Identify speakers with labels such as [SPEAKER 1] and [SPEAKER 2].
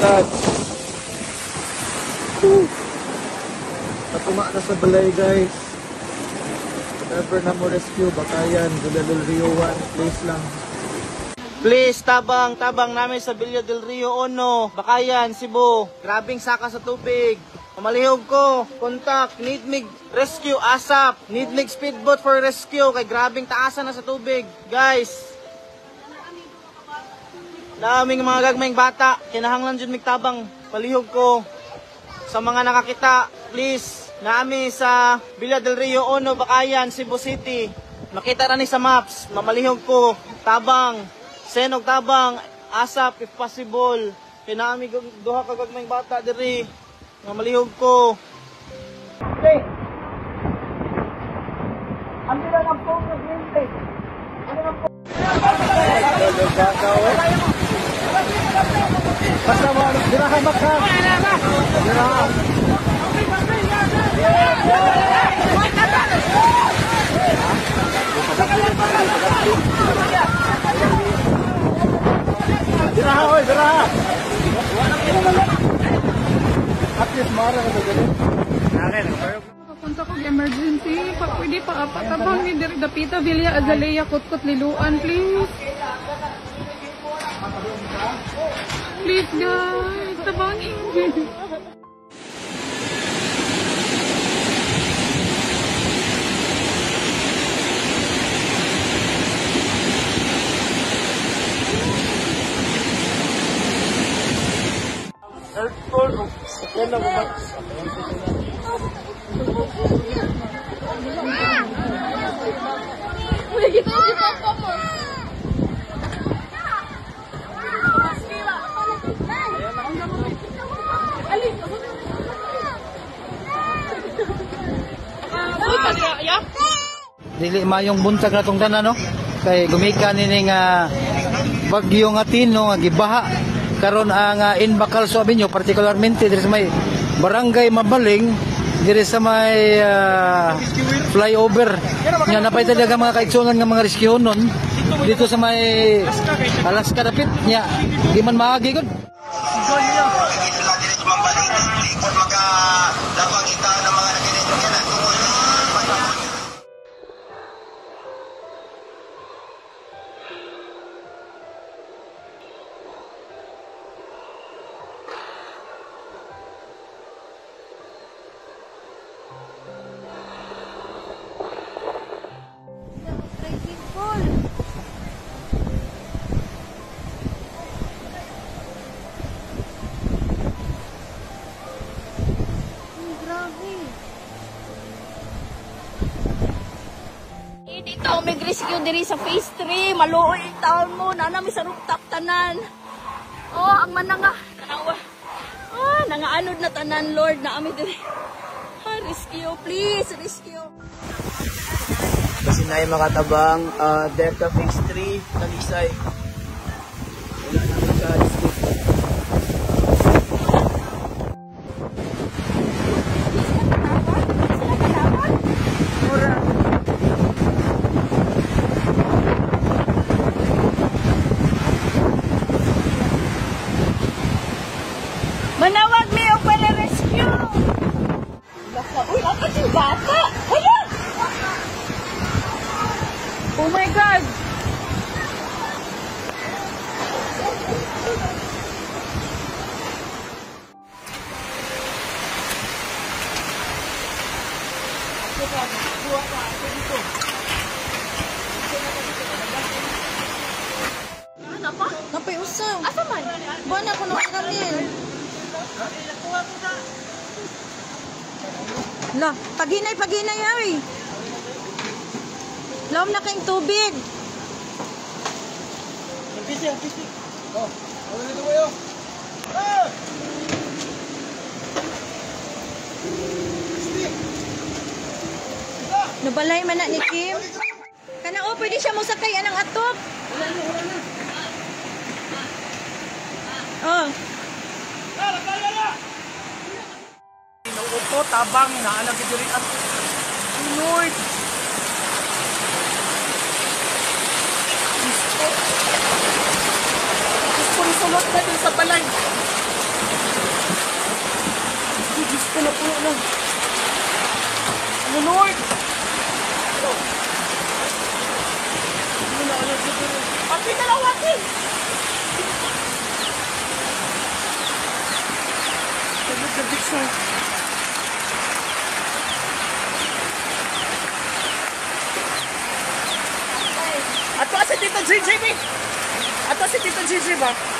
[SPEAKER 1] God. Patuma na sa balay guys. Whatever na mo rescue, bakayan, Villa del Rio 1, please lang. Please, tabang namin sa Villa del Rio 1, Bakayan, Cebu. Grabing saka sa tubig. Mamalihog ko, contact, need mig rescue, ASAP. Need mig speedboat for rescue, kay grabing taasan na sa tubig. Guys, daming mga gagmayng bata, kinahanglan dyan mig tabang. Palihog ko sa mga nakakita, please. Nami sa Villa del Rio 1, Bakayan, Cebu City. Makita na ni sa maps, mamalihog ko, tabang, senog tabang, ASAP if possible. Kinami duha ka gagmayng bata diri. Mamalihog ko. Okay. Ang bilang ang phone ng green. Ano ang phone? Basta mo, dirahan maka. Dirahan. Dirahan, oy, dirahan. At least mara na ganun.
[SPEAKER 2] Papunta ko emergency. Pwede pa apatabang ni Dapita Villa Azalea Kutkot Liluan, please. Please guys, tabangin.
[SPEAKER 1] Dili mayong buntag na tong tanan, no? Kay gumikan ni nga bagyo nga Tino nga gibaha karon ang Inbacal Avenue, particularmente diri sa may Barangay Mabaling, diri sa may flyover nga napay talaga mga kaigsunan nga mga rescuehonon dito sa may Alaska dapit nya di man maagi gud.
[SPEAKER 3] Dito may rescue diri sa phase 3, maluoy taon mo na nami sa rooftop tanan. Oh, ang mananga kanawa. Nangaanod na tanan Lord na ami diri. Rescue please, rescue.
[SPEAKER 1] Kasi na yung makatabang Delta phase 3 Talisay. Wala namin sa rescue.
[SPEAKER 3] Manawag mi og pala rescue. Uy, ako si bata. Hala! Oh my God! Ano pa?
[SPEAKER 2] Napay usang.
[SPEAKER 3] Asa man?
[SPEAKER 2] Buwan ako ng Ramil. La, paginay ay. Lawom na kayong tubig.
[SPEAKER 1] Ang pisi. Oh, ano dito kayo?
[SPEAKER 2] Nabalay man na ni Kim. Kana pwede siya mo sakay anang atop. Oh.
[SPEAKER 1] Nauupo, tabang, naalag diri ang Lord. Gusto sulot na din sa balay.
[SPEAKER 4] Lord! Pati na lang watin! Sabit siya. Ato si Tito JJ, Ato si Tito JJ ba?